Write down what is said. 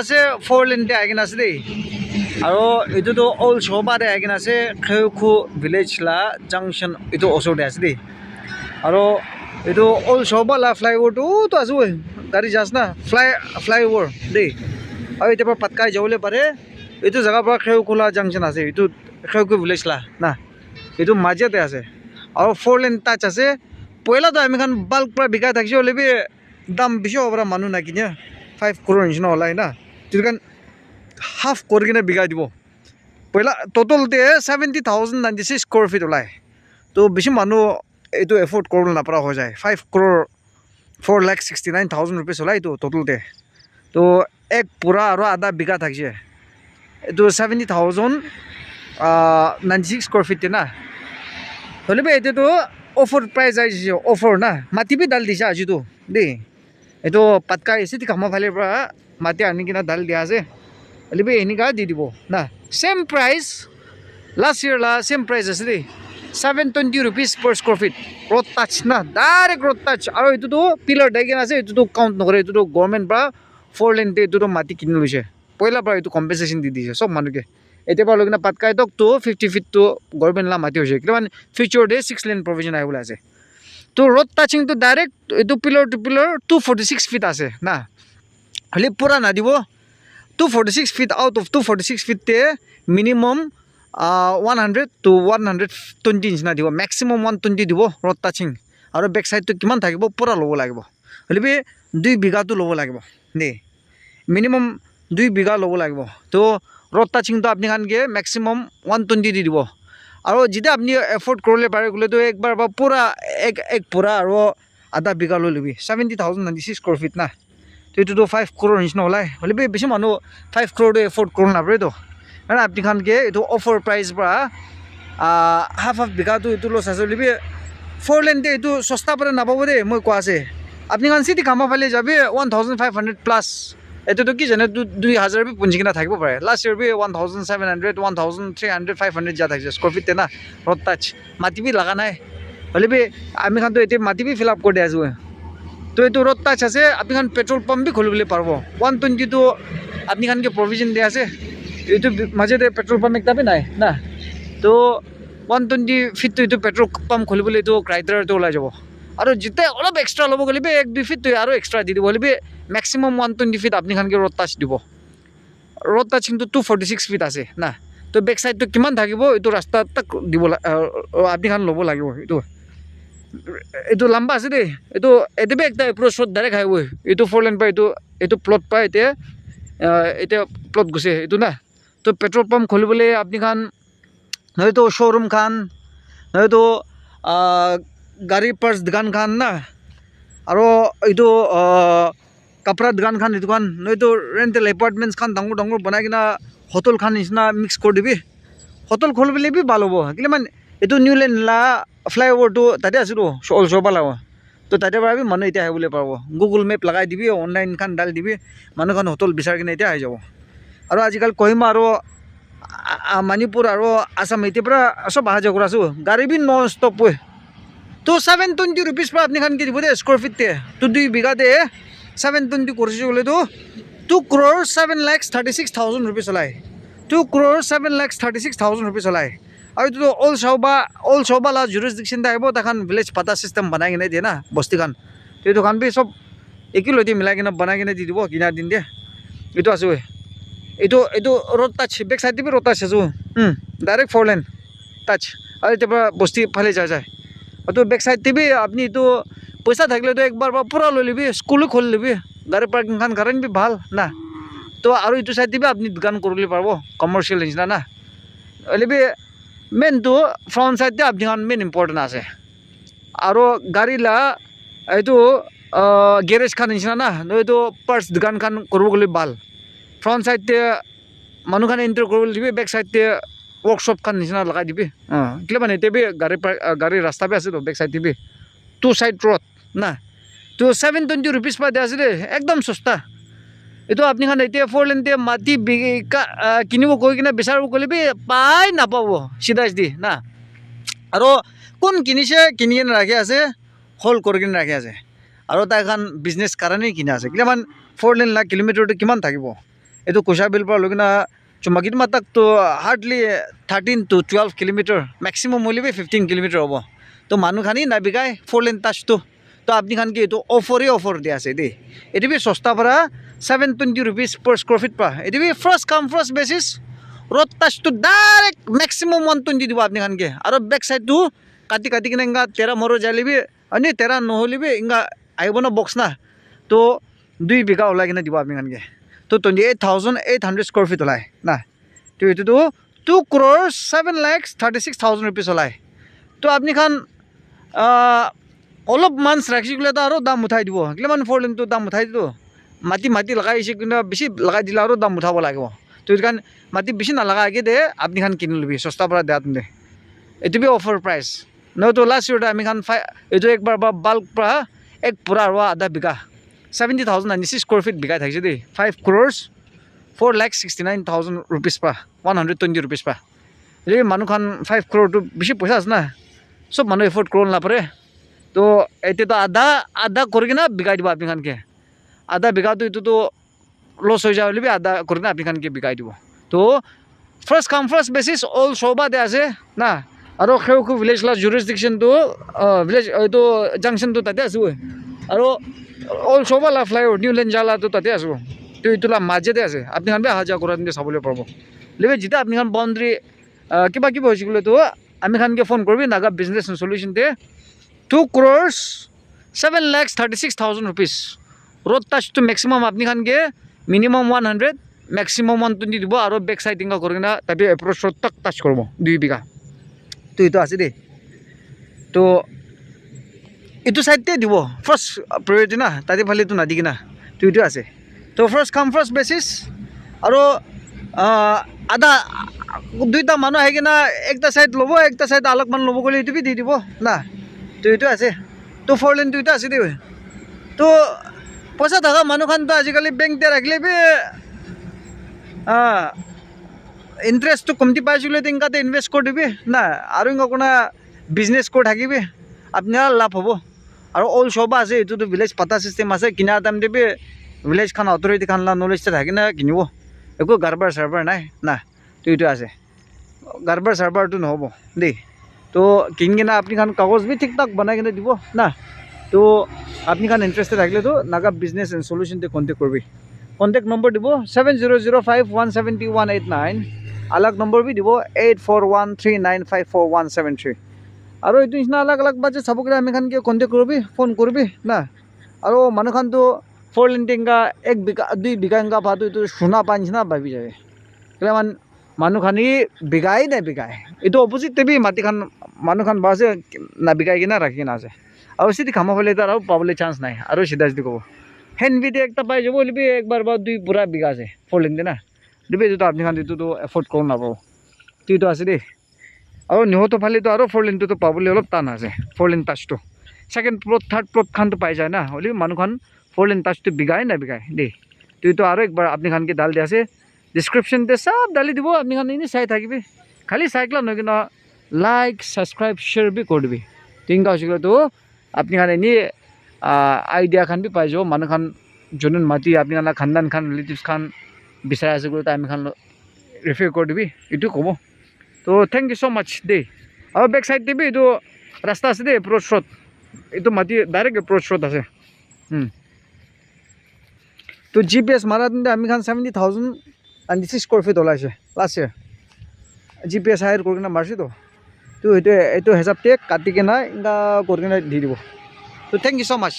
আছে 4 লেনতে আইকিন আছে দেই আৰু এইটোতো অল শোভাতে আইকিন আছে খেউখু ভিলেজ লা জাংশন এইটো ওচৰতে আছে দেই আৰু এইটো অল শোভা লা ফ্লাইওভাৰটো তো আছে গাড়ী যাছ না ফ্লাইওভাৰ দেই আৰু এতিয়া পৰা পাতকাই যাবলৈ পাৰে এইটো জেগাৰ পৰা খেউখোলা জাংশন আছে এইটো খেউখু ভিলেজ লা না এইটো মাজতে আছে আৰু 4 লেন টাচ আছে পইলাতো আমি খান বাল্ক পৰা বিকাই থাকিছে হ'লে দাম বেছি হ'ব পৰা মানুহ নাকিনে 5 crore নিচিনা ওলাই না যিটো হাফ কৰি কিনে বিকাই দিব পইলা টোটেলতে 70,096 স্কোয়াৰ ফিট ওলায় তো বেছি মানুহ এইটো এফোৰ্ড কৰিব নাপাৰা হৈ যায় 5 crore 4,69,000 रुपीस ওলায় এইটো টোটেলতে তো এক পুৰা আৰু আধা বিঘা থাকিছে এইটো 70,096 স্কোয়ার ফিট না হ'লে এইটোতো অফার প্রাইস আহিছে অফার না মাটি বি ডাল দিছে আজিতো দেই এইটো পাতকা এসি কামৰ ফালৰ পৰা মাটি আনি কিনে ডাল দিয়া আছে হ'লে এনেকা দি দিব না সেম প্রাইস লাস্ট ইয়ার লা সেম প্রাইস আছে দেই 720 rupees per square feet road touch না ডাইরেক্ট road touch আৰু এইটোতো পিলাৰ ডাইকেন আছে এইটোতো কাউন্ট নকৰে এইটোতো গভৰ্নমেন্ট পৰা 4 লেন এইটোতো মাটি কিনি লৈছে পইলা পৰা এইটো কম্পেনসেশন দি দিছে সব মানুহকে এতিয়া পৰা লগিনা পাতকাই তক তো 50 feet তো গভর্নমেন্ট লা মাটি হৈছে কিমান ফিউচার ডে 6 লেন প্রভিজন আহিবলৈ আছে তো road touching তো ডাইরেক্ট এইটো পিলার টু পিলার 246 feet আছে না হলে পুরা না দিব 246 feet out of 246 feet te minimum 100 to 120 inch na দিব maximum 120 দিব road touching আৰু back side to কিমান থাকিব পুরা লব লাগিব হলিবি 2 বিঘা তো লব লাগিব নে minimum 2 বিঘা লব লাগিব তো road touching তো আপনি খানকে maximum 120 দি দিব আৰু যেটা আপনি এফোৰ্ড কৰলে পাৰে গলে তো একবাৰ বা পুৰা এক পুৰা আৰু আধা বিঘা লৈ লবি 70,096 স্কোয়ার ফিট না তো এইটো 5 crore নিচিনা ওলায় হ'লে বেছি মানুহ 5 crore এফোর্ড কৰিব নাপাৰে তো মানে আপনি খানকে এইটো অফাৰ প্ৰাইস পৰা হাফ বিঘাটো এইটো লছ আছে হ'লে 4 লেনতে এইটো সস্তা পৰা নাপাব দেই মই কোৱা আছে আপনি খান চিটি কামা ফালে যাবি 1,500 প্লাস এইটোতো কি জানে 2,000 বি পুঞ্জি কিনা থাকিব পাৰে লাষ্ট ইয়াৰ বি 1,700 1,300 500 যা থাকিছে স্কোয়ার ফিট না রোড টাচ মাটি বি লাগা নাই হ'লে আমি খান তো এতিয়া মাটি বি ফিল আপ কৰি আছো তো এইটো রোড টাচ আছে আপনি খান পেট্রোল পাম্প বি খুলিবলৈ পারব 120 তো আপনি খানকে প্রভিজন দিয়া আছে এইটো মাজতে পেট্রোল পাম্প একটা নাই না তো 120 ফিট তো এইটো পেট্রোল পাম্প খুলিবলৈ এইটো ক্রাইটেরিয়াটো ওলাই যাব আৰু যেতে অলপ এক্সট্ৰা ল'ব গ'লে 1-2 ফিট তো আৰু এক্সট্রা দি দিব হ'লে ম্যাক্সিমাম 120 ফিট আপনি খানকে রোড টাচ দিব রোড টাচিং তো 246 ফিট আছে না তো বেক সাইড তো কিমান থাকিব এইটো রাস্তা তক দিব আপনি খান ল'ব লাগিব এইটো লম্বা আছে দেই এইটো এতেবে একটা এপ্রোচ রোড ডাইরেক্ট হাইওয়ে এইটো 4 লেন পাই এইটো প্লট পাই এতিয়া প্লট গুছে এইটো না তো পেট্রোল পাম্প খুলিবলৈ আপনি খান নয়তো শোরুম খান নয়তো গাড়ী পার্টস দোকান খান না আৰু এইটো কাপড়া দোকান খান এইটো খান নয়তো ৰেন্টাল এপাৰ্টমেন্টস খান ডাঙৰ ডাঙৰ বনাই কিনা হোটেল খান নিচিনা মিক্স কৰি দিবি হোটেল খুলিবলৈ বি ভাল হ'ব কিন্তু মানে এইটো নিউ লেন লা ফ্লাইওভাৰটো তাতে আছে তো অল শোভা লা তো তাতে পৰা মানুহ এতিয়া আহিবলৈ পাৰব গুগল মেপ লগাই দিবি অনলাইন খান ডাল দিবি মানুহ খান হোটেল বিচাৰি কিনে এতিয়া আহি যাব আৰু আজিকালি কহিমা আৰু মণিপুৰ আৰু আসাম এতিয়া পৰা সব অহা যোৱা কৰি আছো গাড়ী বি নন ষ্টপ তো 720 रुपीस पर আপনি খান কি দিব দে স্কোয়ার ফিট তো 2 বিঘা দে 720 কৰিছে বলে তো 2 crore 7,36,000 रुपीस ওলায় 2 crore 7,36,000 रुपीस ওলায় আৰু তো অল শোভা লা জুৰিসডিকশন আহিব তাখান ভিলেজ পাতা সিস্টেম বনাই কিনে দিয়ে না বস্তি খান তো এইটো খান বি সব একই লৈ মিলাই কিনে বনাই কিনে দি দিব কিনাৰ দিন দিয়ে এইটো আছে এইটো রোড টাচ বেক সাইড দিবি রোড টাচ আছে ডাইরেক্ট 4 লেন টাচ আৰু এতিয়া পৰা বস্তি ফালে যায় তো বেক সাইড দিবি আপনি তো পয়সা থাকলে তো একবার পুরা লৈ লিবি স্কুল খুলি লিবি গাড়ী পার্কিং খান কারেন্ট বি ভাল না তো আৰু এইটো সাইড দিবি আপনি দোকান কৰিবলৈ পাৰব কমাৰ্শিয়াল নিচিনা না লিবি মেন তো ফ্ৰন্ট সাইড দিয়ে আপনি খান মেন ইম্পৰ্টেন্ট আছে আৰু গাড়ী লা এইটো গ্যাৰেজ খান নিচিনা না নয়তো পাৰ্টস দোকান খান কৰিব গ'লে ভাল ফ্ৰন্ট সাইড দিয়ে মানুহ খান এন্টাৰ কৰিবলৈ দিবি বেক সাইড দিয়ে वर्कशॉप खान निचिना लगा दिबि किले माने तेबे गाड़ी रास्ता पे আছে তো back side Dibi 2 side road ना तो 720 रुपीस पर दे আছে एकदम सस्ता এটো আপনি খান এতিয়া 4 লেন তে মাটি কিনিব কৈ কিনে বিচাৰিব কলি পাই নাপাব সিধাই দি না আৰু কোন কিনিছে কিনি কিনে ৰাখি আছে হোল কৰি কিনে ৰাখি আছে আৰু তাই খান বিজনেছ কাৰণে কিনা আছে কিমান 4 লেন লাখ কিলোমিটাৰটো কিমান থাকিব এইটো কুচাবিল পৰা লৈ কিনা চুমাকিত মাতাকতো হাৰ্ডলি 13 to 12 কিলোমিটাৰ মেক্সিমাম হ'লেবি 15 কিলোমিটাৰ হ'ব তো মানুহখানি নাবিকাই 4 লেন টাচটো তো আপনি খান কি এইটো অফাৰ দিয়া আছে দেই এইটো বি সস্তা পৰা 720 rupees per square feet পৰা এইটো বি ফাৰ্ষ্ট কাম ফাৰ্ষ্ট বেচিছ রোড টাচটো ডাইরেক্ট ম্যাক্সিমাম 120 দিব আপনি খানকে আর ব্যাক সাইডটো কাটি কাটি কিনে ইংগা 13 মরো যাইলিবি আনি 13 নহলিবি ইংগা আইব না বক্স না তো 2 বিঘা ওলাই কিনে দিব আপনি খানকে তো 28,800 স্কোয়ার ফিট ওলাই না তো এটো 2 crores 7,36,000 rupees ওলাই তো আপনি খান অলপ মান্স রাখিলে তো আরো দাম উঠাই দিব কিমান 4 লেনটো দাম উঠাই দিব মাটি লাগাইছে কিন্তু বেশি লাগাই দিলে আরো দাম উঠাব লাগিব তো এখান মাটি বেশি নালাগা আগে দে আপনি খান কিনে লবি সস্তা পৰা দেয়াত দে এটো বি অফাৰ প্ৰাইস নয়তো লাস্ট ইয়াৰ আমি খান এটো একবাৰ বা বাল্ক পৰা এক পুরা আর আধা বিঘা 70,096 স্কোয়ার ফিট বিঘা থাকছে দে 5 crores 4,69,000 rupees পা 120 rupees পা এই মানুহ খান 5 crore তো বেশি পয়সা আছে না সব মানুহ এফোর্ড করল না পারে তো এতে তো আধা করে কিনা বিঘাই দিব আপনি খানকে আধা বিঘা তো এটো তো লস হয়ে যাবে বলে আধা করে কিনা আপনি খানকে বিঘাই দিব তো first come first basis all সবা দে আছে না আর খেউকু ভিলেজ লাস্ট জুরিসডিকশন তো ভিলেজ তো জাংশন তো তাতে আছে আর অল সবা লা ফ্লাইওভার নিউ লেন জালা তো তাতে আছে তো এইটোলা মাজেতে আছে আপনি খান অহা যোৱা কৰা দিনে চাবলৈ পাব লেবে যেতিয়া আপনি খান বাউন্ডারি কিবা হৈছে গ'লে তো আমি খানকে ফোন করবি নাগা বিজনেস সলিউশন তে 2 crores 7,36,000 rupees রোড টাচ তো ম্যাক্সিমাম আপনি খানকে মিনিমাম 100 ম্যাক্সিমাম 120 দিব আর ব্যাক সাইড ইংগা করে না তাতে এপ্রোচ রোড তক টাচ করব 2 বিঘা তো এটা আছে দে তো এটো সাইডতে দিব ফার্স্ট প্রায়োরিটি না তাতে ফালে তো নাদি কিনা তো এটা আছে তো ফার্স্ট কাম ফার্স্ট বেসিস আর আধা দুইটা মানুহ আহি কিনা একটা সাইড ল'ব একটা সাইড আলক মান ল'ব গ'লে এইটো বি দি দিব না তো এইটো আছে তো 4 লেন দুইটা আছে দে তো পয়সা থাকা মানুহ খান তো আজিকালি বেংক দিয়ে রাখলে বি ইন্টারেস্ট তো কমতি পাইছিলে তো ইনকাতে ইনভেস্ট করে দিবি না আর ইঙ্গা কোনো বিজনেস করে থাকিবি আপনার লাভ হব আর অল সব আছে এইটো তো ভিলেজ পাতা সিস্টেম আছে কিনার দাম দিবি ভিলেজ খান অথরিটি খান নলেজটা থাকে না কিনিব একো গারবার সারবার নাই না তো এইটো আছে গারবার সারবারটো নহব দেই তো কিন কিনা আপনি খান কাগজ বি ঠিকঠাক বনাই কিনে দিব না তো আপনি খান ইন্টারেস্টেড থাকলে তো নাগা বিজনেস এন্ড সলিউশন তে কন্টেক্ট করবি কন্টেক্ট নম্বর দিব 7005170189 अलग नंबर भी দিব 8413954173 और ये निचिना अलग अलग बात सब आम खान के कन्टेक्ट करबी फोन करबी ना और मानु खान तो 4 लेन टेंगा 1 बिघा 2 बिघा इंगा भातो तो सोना पा निचिना भाबी जाए मान मानु खानी बिघाई ना बिघाई ये अपोजिट भी माटी खान मानु खान बासे ना बिघाई किना राखी ना আছে और सीधी खामा फैले तो पाबले चान्स ना और सीधा सीधी कब हेन भी एक पाई যাব বলবি একবার বা 2 পুরা বিঘা আছে 4 लेन ना দিবে তো আপনি খান তো এফোর্ড করো না পাব তুই তো আছে দে আর নিহত ফালে তো আর 4 লেন তো পাবলে অলপ টান আছে 4 লেন টাচটো সেকেন্ড প্লট থার্ড প্লট খান তো পাই যায় না হলি মানু খান 4 লেন টাচটো বিঘাই না বিঘাই দে তুই তো আর একবার আপনি খানকে ডাল দিয়ে আছে ডিসক্রিপশন তে সব ডালি দিব আপনি খান ইনি চাই থাকিবি খালি সাইকেল নয় কিনা লাইক সাবস্ক্রাইব শেয়ার भी कर দিবি তিনটা হইছিল তো আপনি খান ইনি আইডিয়া খান भी পাই যাব মানু খান জনন মাটি আপনি খান খানদান খান রিলেটিভস খান বিচাৰ আছে গ'লে আমি খান ৰেফাৰ কৰি দিবি এইটো ক'ব তো থেংক ইউ সো মাচ দে আৰু বেক সাইড দিবি এইটো ৰাস্তা আছে দে এপ্ৰোচ ৰোড এইটো মাটি ডাইৰেক্ট এপ্ৰোচ ৰোড আছে তো জিপিএস মাৰা দিনতে আমি খান 70,096 স্কোয়াৰ ফিট ওলাইছে লাষ্ট ইয়াৰ জিপিএস হায়াৰ কৰি কিনে মাৰিছে তো এইটো হিচাপতে কাটি কিনে ইংগা কৰি কিনে দি দিব তো থেংক ইউ সো মাচ